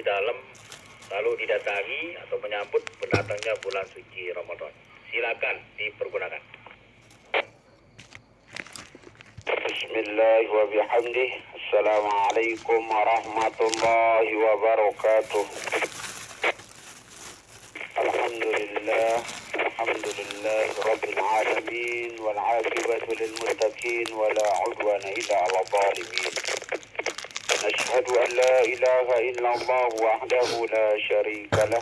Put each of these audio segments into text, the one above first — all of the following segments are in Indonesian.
di dalam lalu didatangi atau menyambut pendatangnya bulan suci Ramadan. Silakan dipergunakan. Bismillah wa bihamdih. Assalamualaikum warahmatullahi wabarakatuh. Alhamdulillah rabbil alamin wal aqibatu lil muttaqin wala udwana illa 'alal zalimin. Nashhadu an la ilaha illallah wahdahu la syarika lah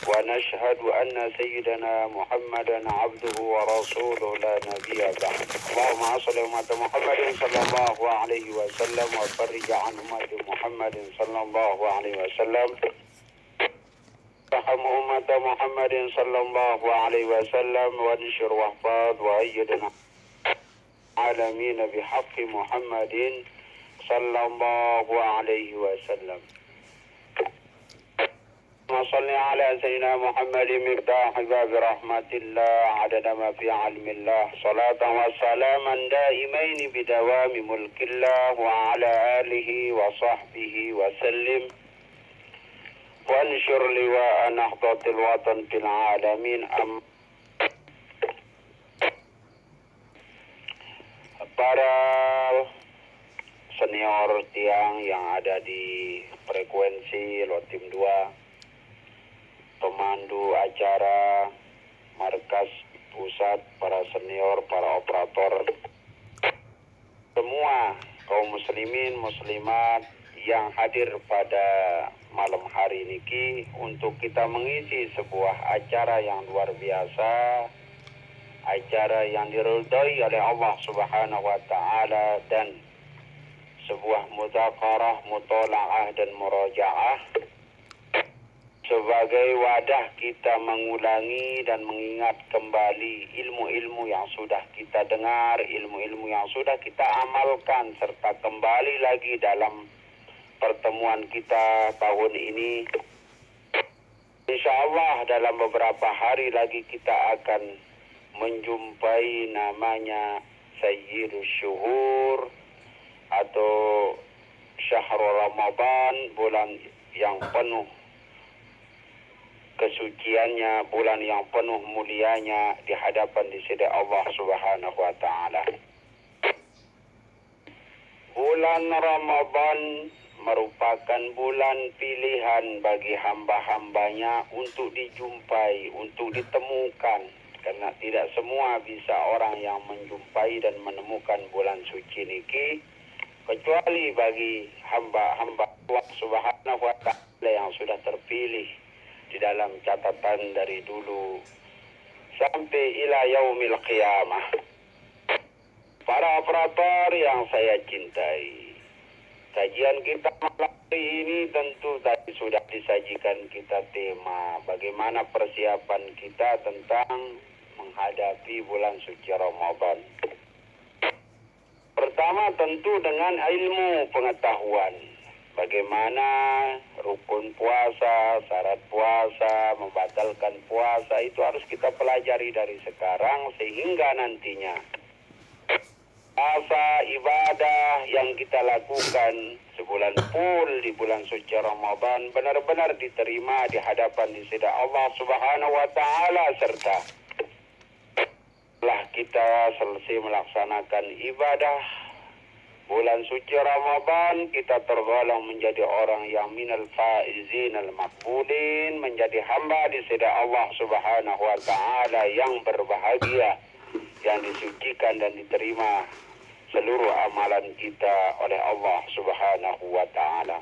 wa nashhadu anna sayyidana Muhammadan 'abduhu wa rasuluhu la nabiyya ba'd. Allahumma shalli ala Muhammadin sallallahu alaihi wasallam wa farrij 'an ummati Muhammadin sallallahu alaihi wasallam. رحم أمة محمد صلى الله عليه وسلم وانشر واحفظ وأيدنا العالمين بحق محمد صلى الله عليه وسلم. وصل على سيدنا محمد مفتاح باب رحمة الله عدد ما في علم الله صلاة وسلاما دائمين بدوام ملك الله وعلى آله وصحبه وسلم. وانشر لواء نهضة الوطن في العالمين. Para senior tiang yang ada di frekuensi Lotim 2, pemandu acara, markas pusat, para senior, para operator, semua kaum muslimin, muslimat yang hadir pada malam hari ini untuk kita mengisi sebuah acara yang luar biasa, acara yang diridhai oleh Allah Subhanahu wa taala, dan sebuah mudzakarah, mutalaah dan murajaah sebagai wadah kita mengulangi dan mengingat kembali ilmu-ilmu yang sudah kita dengar, ilmu-ilmu yang sudah kita amalkan, serta kembali lagi dalam pertemuan kita tahun ini. InsyaAllah dalam beberapa hari lagi kita akan menjumpai namanya Sayyidus Syuhur atau Syahrul Ramadan, bulan yang penuh kesuciannya, bulan yang penuh mulianya di hadapan di sisi Allah Subhanahu wa taala. Bulan Ramadan merupakan bulan pilihan bagi hamba-hambanya untuk dijumpai, untuk ditemukan. Karena tidak semua bisa orang yang menjumpai dan menemukan bulan suci niki, kecuali bagi hamba-hamba Allah Subhanahu wa taala yang sudah terpilih di dalam catatan dari dulu sampai ila yaumil qiyamah. Para operator yang saya cintai, kajian kita malam hari ini tentu tadi sudah disajikan kita tema bagaimana persiapan kita tentang menghadapi bulan suci Ramadan. Pertama tentu dengan ilmu pengetahuan. Bagaimana rukun puasa, syarat puasa, membatalkan puasa itu harus kita pelajari dari sekarang sehingga nantinya puasa ibadah yang kita lakukan sebulan full di bulan suci Ramadan benar-benar diterima di hadapan di sisi Allah Subhanahu wa taala, serta setelah kita selesai melaksanakan ibadah bulan suci Ramadan, kita tergolong menjadi orang yang minal faizin al maqbulin, menjadi hamba di sisi Allah Subhanahu wa taala yang berbahagia, yang disucikan dan diterima seluruh amalan kita oleh Allah Subhanahu wa taala.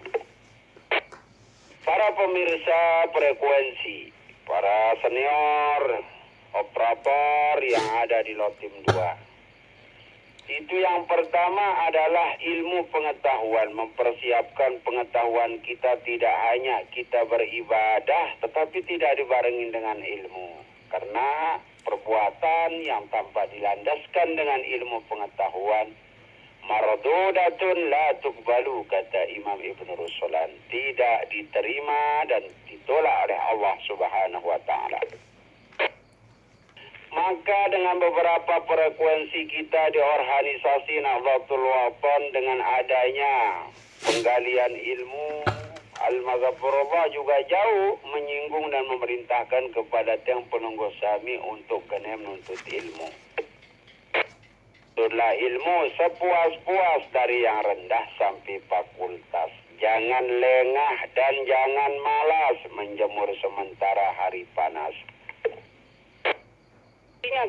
Para pemirsa frekuensi, para senior operator yang ada di Lotim 2, itu yang pertama adalah ilmu pengetahuan, mempersiapkan pengetahuan kita. Tidak hanya kita beribadah tetapi tidak dibarengi dengan ilmu, karena perbuatan yang tanpa dilandaskan dengan ilmu pengetahuan mardudatun la tuqbalu, kata Imam Ibn Ruslan, tidak diterima dan ditolak oleh Allah Subhanahu wa taala. Maka dengan beberapa frekuensi kita di organisasi Nahdlatul Wathon, dengan adanya penggalian ilmu, Al-Maghfirullah juga jauh menyinggung dan memerintahkan kepada tiang penunggu sami untuk kena menuntut ilmu. Tuntutlah ilmu sepuas-puas dari yang rendah sampai fakultas. Jangan lengah dan jangan malas menjemur sementara hari panas.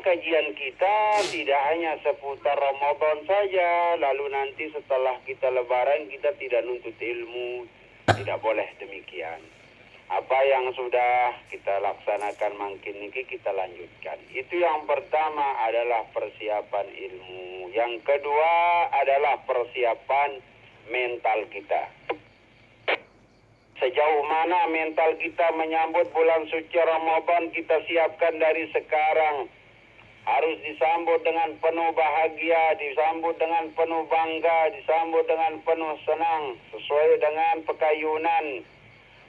Kajian kita tidak hanya seputar Ramadan saja, lalu nanti setelah kita lebaran kita tidak nuntut ilmu, tidak boleh demikian. Apa yang sudah kita laksanakan makin niki kita lanjutkan. Itu yang pertama adalah persiapan ilmu. Yang kedua adalah persiapan mental kita. Sejauh mana mental kita menyambut bulan suci Ramadan kita siapkan dari sekarang. Harus disambut dengan penuh bahagia, disambut dengan penuh bangga, disambut dengan penuh senang. Sesuai dengan pekayunan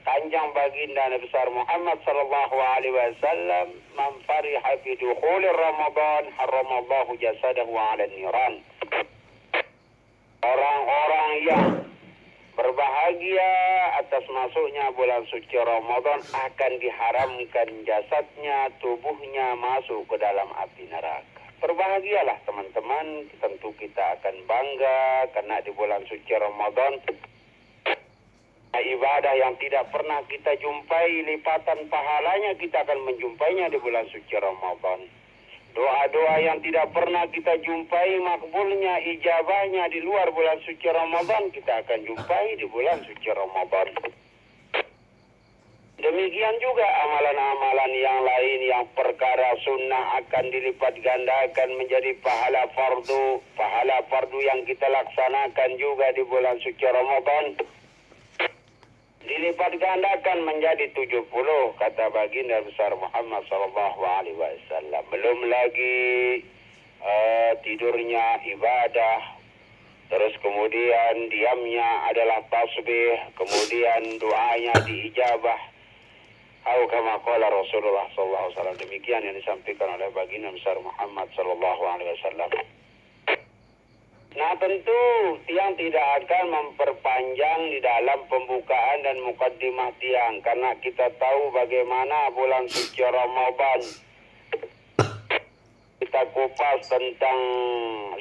Kanjeng Baginda Nabi besar Muhammad sallallahu alaihi wasallam, "Man fariha bi dukhul Ramadan, haramallahu jasadahu 'ala niran." Orang-orang yang berbahagia atas masuknya bulan suci Ramadan akan diharamkan jasadnya, tubuhnya masuk ke dalam api neraka. Berbahagialah teman-teman, tentu kita akan bangga karena di bulan suci Ramadan ibadah yang tidak pernah kita jumpai, lipatan pahalanya kita akan menjumpainya di bulan suci Ramadan. Doa-doa yang tidak pernah kita jumpai, makbulnya, ijabahnya di luar bulan suci Ramadan, kita akan jumpai di bulan suci Ramadan. Demikian juga amalan-amalan yang lain yang perkara sunnah akan dilipat gandakan menjadi pahala fardu. Pahala fardu yang kita laksanakan juga di bulan suci Ramadan dilipat gandakan menjadi 70 kata baginda besar Muhammad sallallahu alaihi wasallam. Belum lagi tidurnya ibadah, terus kemudian diamnya adalah tasbih, kemudian doanya diijabah. Atau kama qala Rasulullah sallallahu alaihi wasallam, demikian yang disampaikan oleh baginda besar Muhammad sallallahu alaihi wasallam. Nah tentu tiang tidak akan memperpanjang di dalam pembukaan dan mukaddimah tiang karena kita tahu bagaimana bulan suci Ramadan. Kita kupas tentang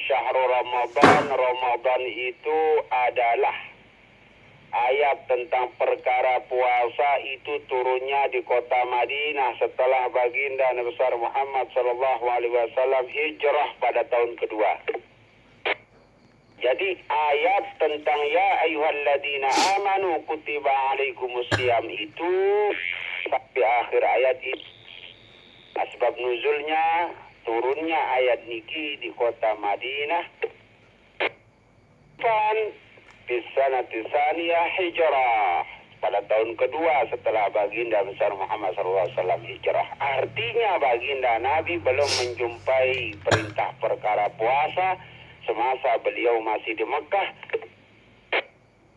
syahrul Ramadan. Ramadan itu adalah ayat tentang perkara puasa itu turunnya di kota Madinah setelah baginda Nabi besar Muhammad sallallahu alaihi wasallam hijrah pada tahun kedua. Jadi ayat tentang ya ayyuhalladzina amanu kutiba alaikumusiyam itu sampai akhir ayat itu. Asbab nuzulnya turunnya ayat niki di kota Madinah. Dan bisanati tsaniyah hijrah pada tahun kedua setelah baginda besar Muhammad SAW hijrah. Artinya baginda Nabi belum menjumpai perintah perkara puasa semasa beliau masih di Mekah.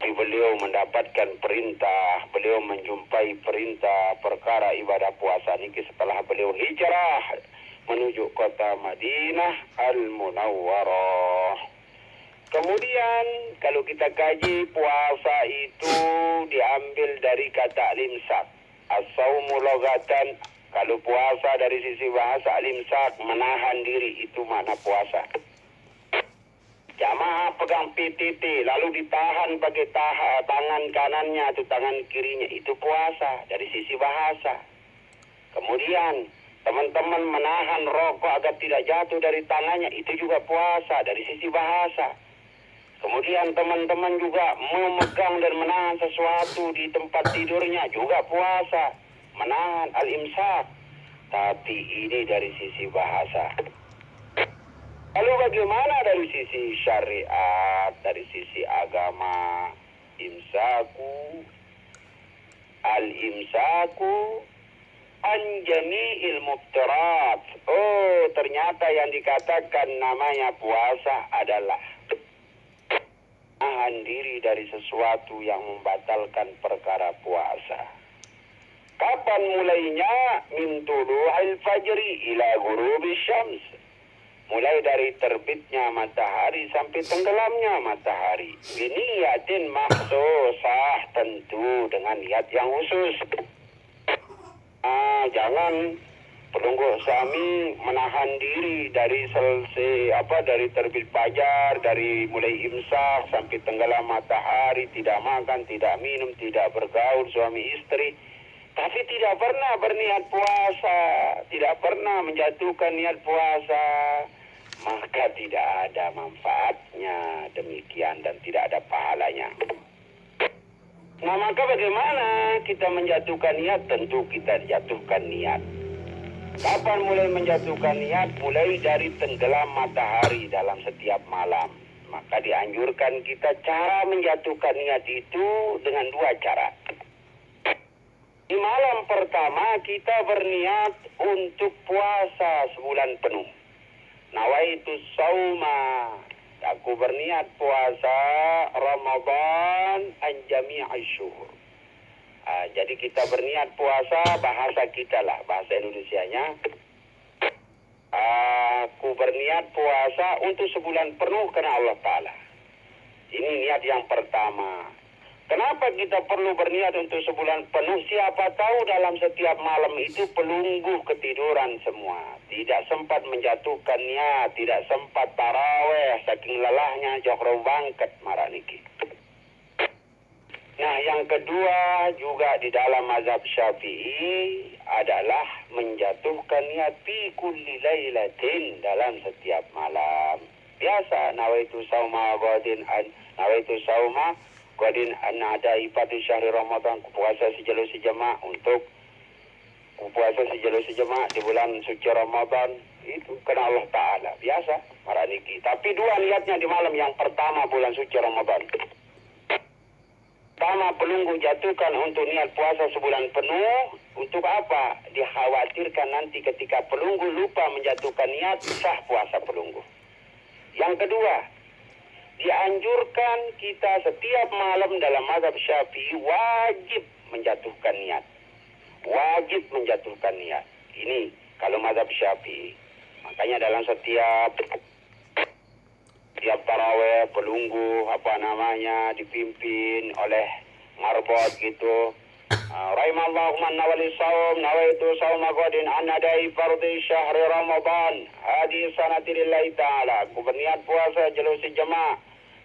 Beliau mendapatkan perintah, beliau menjumpai perintah perkara ibadah puasa niki setelah beliau hijrah menuju kota Madinah Al-Munawwarah. Kemudian kalau kita kaji puasa itu diambil dari kata limsak. As-saumu logatan, kalau puasa dari sisi bahasa limsak, menahan diri, itu makna puasa. Jamaah pegang PTT lalu ditahan pakai tangan kanannya atau tangan kirinya, itu puasa dari sisi bahasa. Kemudian teman-teman menahan rokok agar tidak jatuh dari tangannya, itu juga puasa dari sisi bahasa. Kemudian teman-teman juga memegang dan menahan sesuatu di tempat tidurnya, juga puasa, menahan al-imsak. Tapi ini dari sisi bahasa. Lalu bagaimana dari sisi syariat, dari sisi agama? Imsaku, al-imsaku an jami'il muftirat. Oh, ternyata yang dikatakan namanya puasa adalah menahan diri dari sesuatu yang membatalkan perkara puasa. Kapan mulainya? Min tulu'il fajri ila ghurubi syams. Mulai dari terbitnya matahari sampai tenggelamnya matahari. Biniyatin makhsusah, tentu dengan niat yang khusus. Jangan pelungguh Sami menahan diri dari dari terbit fajar, dari mulai imsak sampai tenggelam matahari, tidak makan, tidak minum, tidak bergaul suami istri, tapi tidak pernah berniat puasa, tidak pernah menjatuhkan niat puasa, maka tidak ada manfaatnya demikian dan tidak ada pahalanya. Nah, maka bagaimana kita menjatuhkan niat? Tentu kita jatuhkan niat. Kapan mulai menjatuhkan niat? Mulai dari tenggelam matahari dalam setiap malam. Maka dianjurkan kita cara menjatuhkan niat itu dengan dua cara. Di malam pertama kita berniat untuk puasa sebulan penuh. Nawaitu sauma. Aku berniat puasa Ramadan an jami'i syuhur. Jadi kita berniat puasa, bahasa kita lah, bahasa Indonesianya. Aku berniat puasa untuk sebulan penuh karena Allah Ta'ala. Ini niat yang pertama. Kenapa kita perlu berniat untuk sebulan penuh? Siapa tahu dalam setiap malam itu pelungguh ketiduran semua. Tidak sempat menjatuhkan niat, tidak sempat taraweh, saking lelahnya jokro bangket maraniki. Nah, yang kedua juga di dalam mazhab Syafi'i adalah menjatuhkan niat fi kulli lailatin, dalam setiap malam. Biasa nawaitu sauma Qadin an ada ibadu syahri Ramadan, puasa sejalur sejamaah untuk puasa sejalur sejamaah di bulan suci Ramadan itu karena Allah Ta'ala. Biasa maraniki. Tapi dua niatnya di malam yang pertama bulan suci Ramadan. Pertama pelunggu jatuhkan untuk niat puasa sebulan penuh. Untuk apa? Dikhawatirkan nanti ketika pelunggu lupa menjatuhkan niat, sah puasa pelunggu. Yang kedua, dianjurkan kita setiap malam dalam mazhab Syafi'i wajib menjatuhkan niat. Wajib menjatuhkan niat. Ini kalau mazhab Syafi'i. Makanya dalam setiap taraweh pelunggu dipimpin oleh marbot gitu. Rahimallahu man nawali saum nawaitu sauma qadin an adai fardhi syahri Ramadan hadi sanati lillahi ta'ala. Aku berniat puasa jalur sejamaah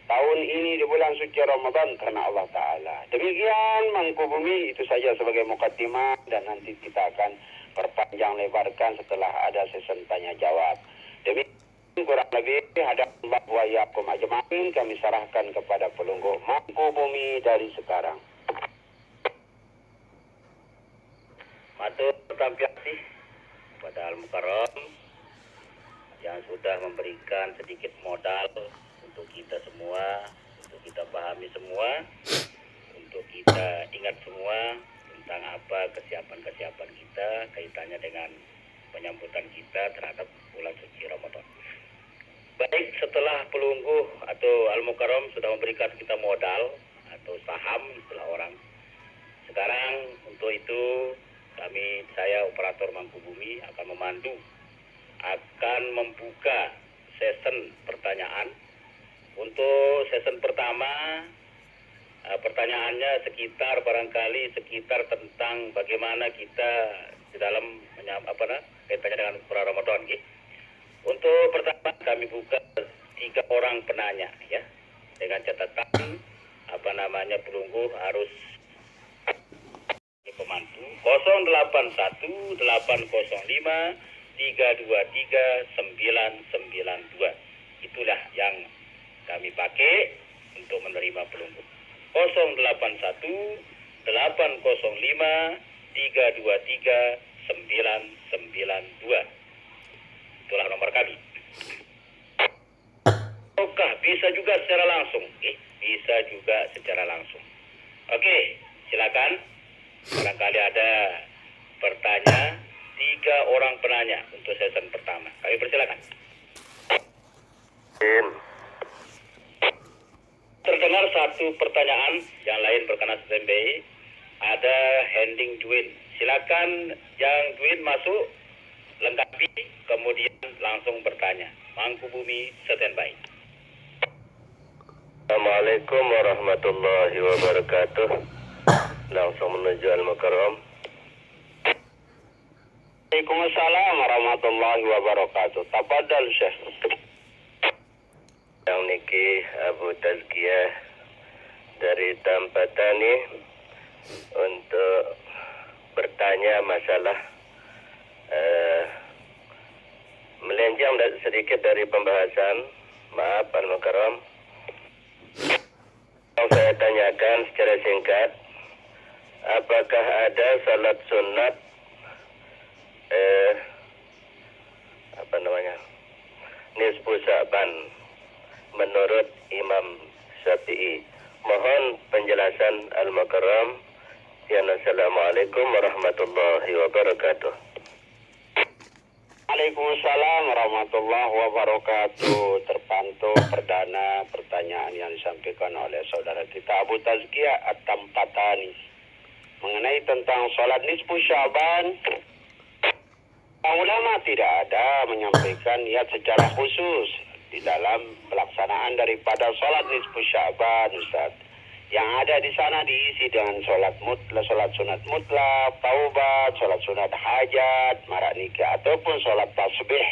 tahun ini di bulan suci Ramadan karena Allah Ta'ala. Demikian Mangku Bumi, itu saja sebagai mukaddimah dan nanti kita akan perpanjang lebarkan setelah ada sesi tanya jawab. Demikian kurang lebih hadap bahwa yakum ajma'in kami serahkan kepada pelungguh Mangku Bumi dari sekarang. Matur tampiasi kepada Al-Mukarram yang sudah memberikan sedikit modal untuk kita semua, untuk kita pahami semua, untuk kita ingat semua tentang apa kesiapan-kesiapan kita kaitannya dengan penyambutan kita terhadap bulan suci Ramadan. Baik, setelah pelungguh atau Al-Mukarram sudah memberikan kita modal atau saham istilah orang. Sekarang untuk itu saya operator Mangku Bumi akan memandu, akan membuka sesi pertanyaan. Untuk sesi pertama, pertanyaannya sekitar tentang bagaimana kita di dalam kaitannya dengan bulan Ramadan. Untuk pertama kami buka 3 orang penanya ya, dengan catatan pelungguh harus pemandu 081 805 323 992. Itulah yang kami pakai untuk menerima pelungguh. 081 805 323 992. Itulah nomor kami. Ataukah bisa juga secara langsung? Bisa juga secara langsung. Oke, silakan. Barangkali ada pertanyaan 3 orang penanya untuk sesi pertama. Kami persilakan. Terdengar satu pertanyaan, yang lain berkenan standby. Ada Hending Dwin. Silakan yang Dwin masuk, lengkapi, kemudian langsung bertanya. Mangku Bumi standby. Assalamualaikum warahmatullahi wabarakatuh. langsung menuju Al-Mukarram. Waalaikumsalam warahmatullahi wabarakatuh. Tafadhal Syekh. Yang niki Abu Tazkiyah dari Tampatani untuk bertanya masalah melenceng sedikit dari pembahasan. Maaf Al-Mukarram. Yang saya tanyakan secara singkat, apakah ada salat sunat nisfu Sya'ban menurut Imam Syafi'i? Mohon penjelasan Al-Mukarram. Assalamualaikum warahmatullahi wabarakatuh. Waalaikumsalam warahmatullahi wabarakatuh. Terpantau perdana pertanyaan yang disampaikan oleh saudara kita Abu Tazkiyah At-Tampatani mengenai tentang sholat nisfu Sya'ban. Ulama tidak ada menyampaikan niat secara khusus di dalam pelaksanaan daripada sholat nisfu Sya'ban, Ustaz. Yang ada di sana diisi dengan sholat sunat mutlak, taubat, sholat sunat hajat, marak nikah, ataupun sholat tasbih.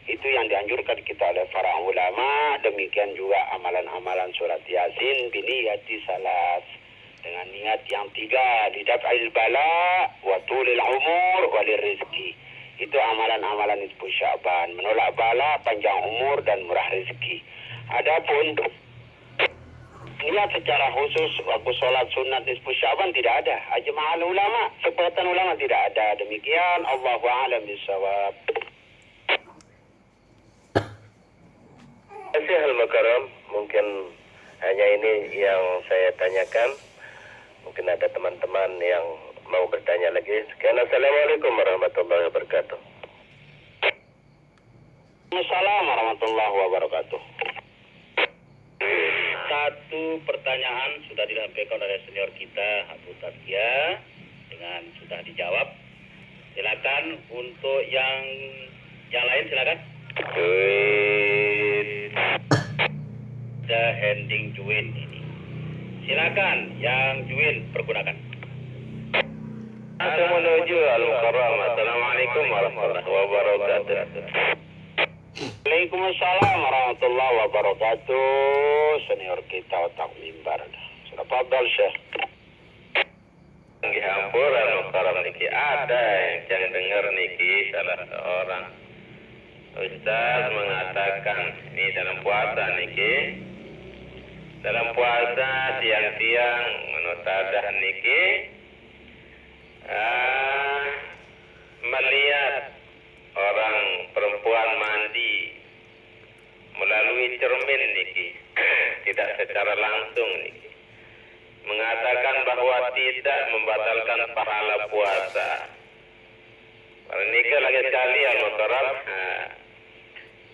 Itu yang dianjurkan kita oleh para ulama. Demikian juga amalan-amalan surat Yasin biniyati salas, dengan niat yang tiga, lidaf'il bala, wa tulil umur, walir rizki. Itu amalan-amalan nisfu Sya'ban, menolak bala, panjang umur, dan murah rezeki. Adapun niat secara khusus waktu sholat sunat nisfu Sya'ban tidak ada. Ajma'al ulama, sepakatan ulama tidak ada. Demikian, Allahu a'lam bishawab. Terima kasih Al-Mukarram. Mungkin hanya ini yang saya tanyakan. Mungkin ada teman-teman yang mau bertanya lagi. Sekian, Assalamualaikum warahmatullahi wabarakatuh. Assalamualaikum warahmatullahi wabarakatuh. Satu pertanyaan sudah disampaikan oleh senior kita Abu Tazkiyah dengan sudah dijawab. Silakan untuk yang lain, silakan. The ending Juin ini. Silakan yang Juin pergunakan. Menuju Al-Mukarram. Assalamualaikum warahmatullahi wabarakatuh. Waalaikumsalam warahmatullahi wabarakatuh. Senior kita otak mimbar. Sudah fadhal Syekh. Nggih hampur Al-Mukarram niki ada yang dengar niki salah seorang ustaz mengatakan ini dalam puasa niki. Dalam puasa siang-siang menutadah niki melihat orang perempuan mandi melalui cermin niki, tidak secara langsung niki, mengatakan bahwa tidak membatalkan pahala puasa. Niki lagi sekali Al-Mukarram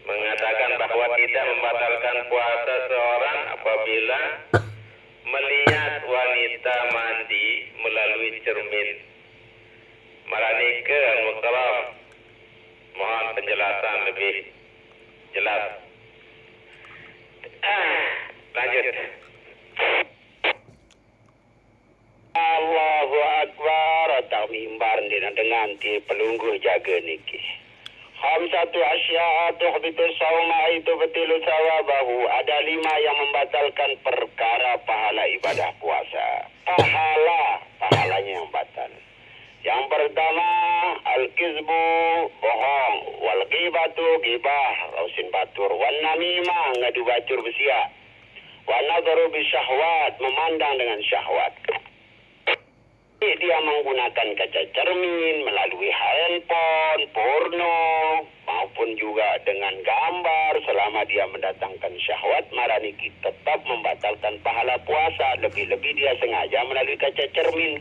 mengatakan bahwa tidak membatalkan puasa seorang apabila melihat wanita mandi melalui cermin. Maranike Al-Mukarram, mohon penjelasan lebih jelas. Lanjut. Allahu Akbar. Otak mimbar dengan ti pelungguh jaga niki. Khamsatu asya'a tuhbitu sawma itu betilu sawabahu. Ada 5 yang membatalkan perkara pahala ibadah puasa. Pahalanya yang batal. Yang pertama, al-kizbu, bohong. Wal ghibatu, gibah, rausin batur. Wal namimah, ngadu batur bersiak. Wal nadharu bisyahwat, memandang dengan syahwat. Dia menggunakan kaca cermin melalui handphone, porno, maupun juga dengan gambar. Selama dia mendatangkan syahwat, maraniki tetap membatalkan pahala puasa. Lebih-lebih dia sengaja melalui kaca cermin.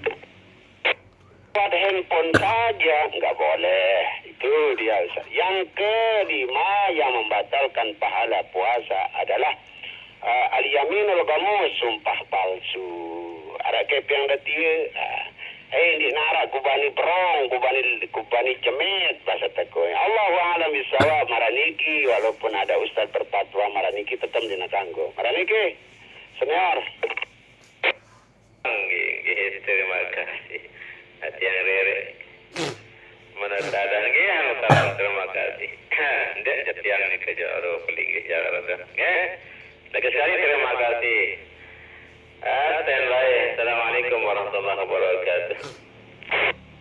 Buat handphone saja nggak boleh. Itu dia. Yang kelima yang membatalkan pahala puasa adalah al-yaminul ghamus, sumpah palsu. Ada kepeng detia. Di nara kubani perong, kubani cemet bahasa tekoy. Allahu a'lam bishawab. Maraniki walaupun ada ustaz berfatwa maraniki tetap dina kanggo. Maraniki senior. Terima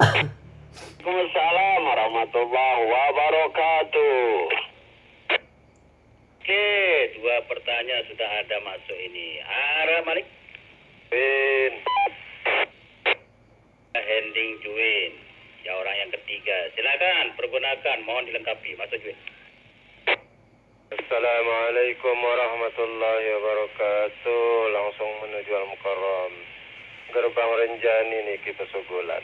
Waalaikumsalam warahmatullahi wabarakatuh. Oke, dua pertanyaan sudah ada masuk ini. Ara Malik. Bin. Hending Juin. Ya, orang yang ketiga. Silakan pergunakan, mohon dilengkapi. Masuk Juin. Assalamualaikum warahmatullahi wabarakatuh. Langsung menuju Al-Mukarram. Gerbang Renjani niki Pesugulan.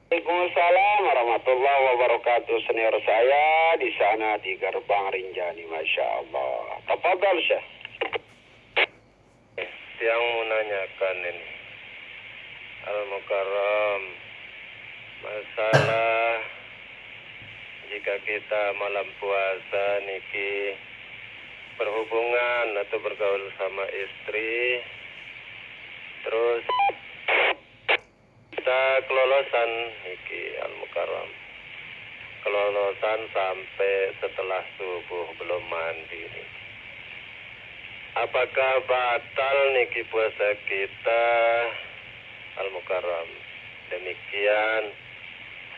Waalaikumsalam warahmatullahi wabarakatuh. Senior saya di sana di Gerbang Rinjani, Masya Allah. Tafadhal Syekh. Yang menanyakan ini Al-Mukarram, masalah jika kita malam puasa niki berhubungan atau bergaul sama istri, terus kita kelolosan niki Al-Mukarram, kelolosan sampai setelah subuh belum mandi niki. Apakah batal niki puasa kita Al-Mukarram? Demikian.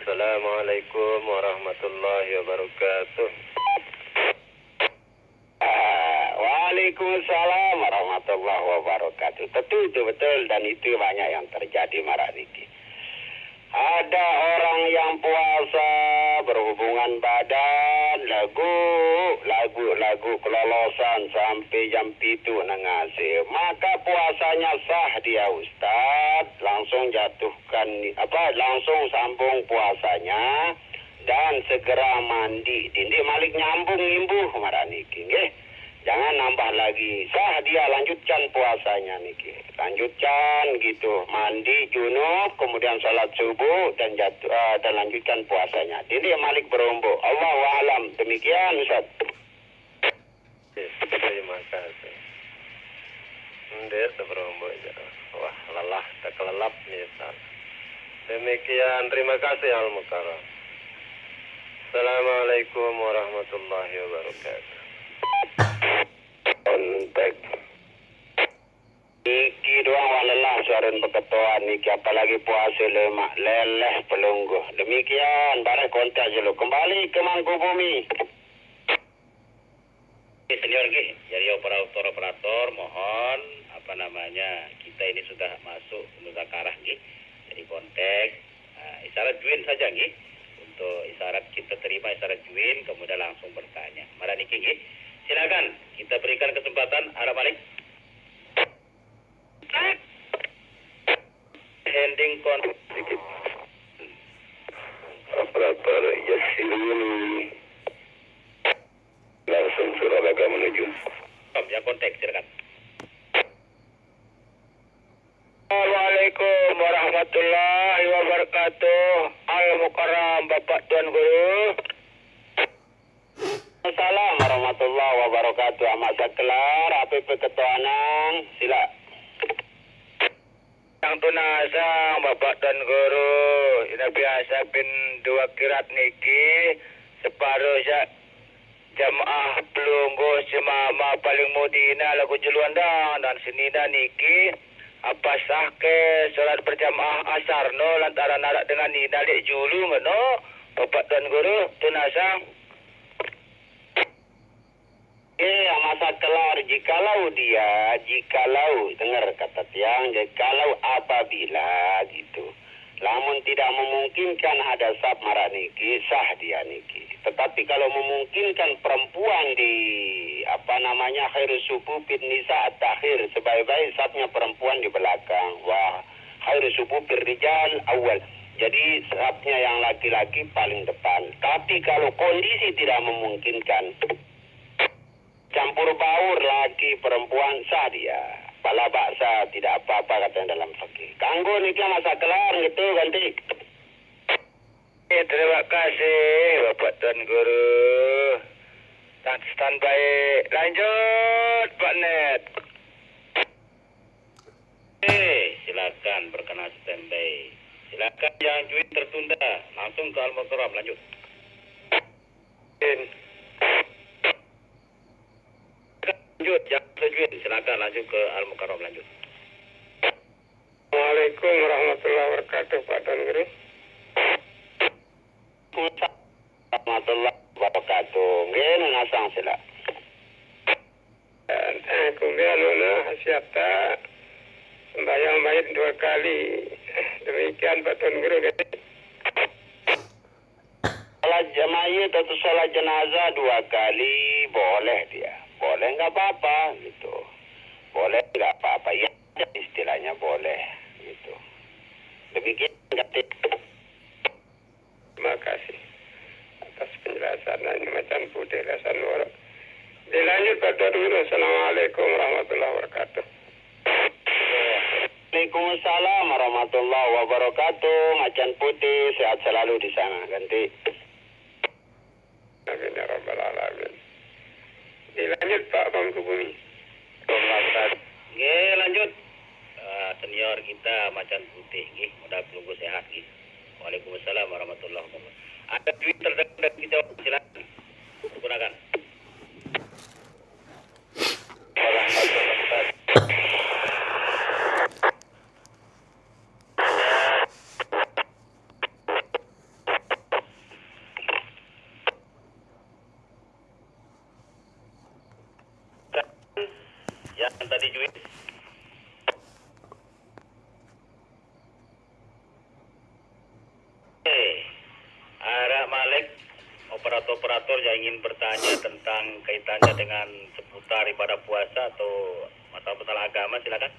Assalamualaikum warahmatullahi wabarakatuh. Waalaikumsalam warahmatullahi wabarakatuh. Tentu itu betul dan itu banyak yang terjadi marah niki. Ada orang yang puasa berhubungan badan, lagu kelolosan sampai jam 7 nengase. Maka puasanya sah dia Ustaz. Langsung langsung sambung puasanya dan segera mandi. Dindi Malik nyambung imbuh marah niki nggih. Jangan nambah lagi. Sah dia lanjutkan puasanya niki. Lanjutkan gitu. Mandi junub, kemudian salat subuh dan lanjutkan puasanya. Ini Malik berombok. Allahu a'lam. Demikian Ustaz. Terima kasih. Dia berombok aja. Wah, lelah, tak kelelap misal. Demikian, terima kasih Al-Mukarram. Assalamualaikum warahmatullahi wabarakatuh. Kontak. Iki doang walelah suaran berketuan niki, apalagi puasa lemak leleh pelungguh. Demikian barang kontak dulu. Kembali ke Mangkubumi. Senior G, jadi operator mohon kita ini sudah masuk muzakarah G. Jadi konteks isyarat join saja G. Untuk isyarat kita terima isyarat join, kemudian langsung bertanya. Mara niki G. Silakan kita berikan kesempatan Arab Malik. Handing kon sedikit. Operator Yasin. Langsung Surabaya menuju. Yang konteks silakan. Assalamualaikum warahmatullahi wabarakatuh. Al-Mukarram Bapak Tuan Guru. Assalamualaikum warahmatullahi wabarakatuh. Amat Saklar, APP Ketuanan, sila. Yang tunasang Bapak Tuan Guru, ini biasa pin 2 kirat niki, separuh jamaah pelunggu semama paling mudina lagu juluan dan senida niki. Apa sah ke solat berjamaah asar no lantaran narak dengan nida lek julu no Bapak Tuan Guru tunasang. Masa kelar jikalau dengar kata tiang, jikalau apabila gitu, lamun tidak memungkinkan ada sab marah niki, sah dia niki. Tetapi kalau memungkinkan perempuan di khairu sufufin nisa at-takhir, sebaik-baik sabnya perempuan di belakang. Wah, khairu sufufir rijal awal. Jadi sabnya yang laki-laki paling depan. Tapi kalau kondisi tidak memungkinkan, campur baur laki perempuan sah dia. Pala baksa tidak apa-apa katanya dalam fikih. Kanggo nikah masa kelar gitu ganti. Terima kasih Bapak Tuan Guru. Standby lanjut Pak Net. Silakan berkenan standby. Silakan yang join tertunda langsung ke Al-Mukarram lanjut. Lanjut, yang join silakan lanjut ke Al-Mukarram lanjut. Assalamualaikum warahmatullahi wabarakatuh, Pak Tuan Guru. Warahmatullahi wabarakatuh. Gini nasang sila. Kemudian siapa sembahyang mayit 2 kali. Demikian Pak Tuan Guru. Salat mayit atau salat jenazah 2 kali boleh dia. Boleh nggak apa-apa gitu. Boleh nggak apa-apa. Ya istilahnya boleh gitu. Demikian. Terima kasih atas penjelasannya Macan Putih Hasan Nur. Dilanjut Pak Tuan Guru. Assalamualaikum warahmatullahi wabarakatuh. Waalaikumsalam warahmatullahi wabarakatuh. Macan Putih sehat selalu di sana. Ganti. Amin ya rabbal alamin. Dilanjut Pak Bangku Bumi. Oke, lanjut. Senior kita Macan Putih, mudah pelunggu sehat. Waalaikumsalam warahmatullahi wabarakatuh. Ada tweet terdekat kita, silakan gunakan. Yang tadi tweet. Arah Malik, operator-operator yang ingin bertanya tentang kaitannya dengan seputar ibadah puasa atau masalah agama, silakan.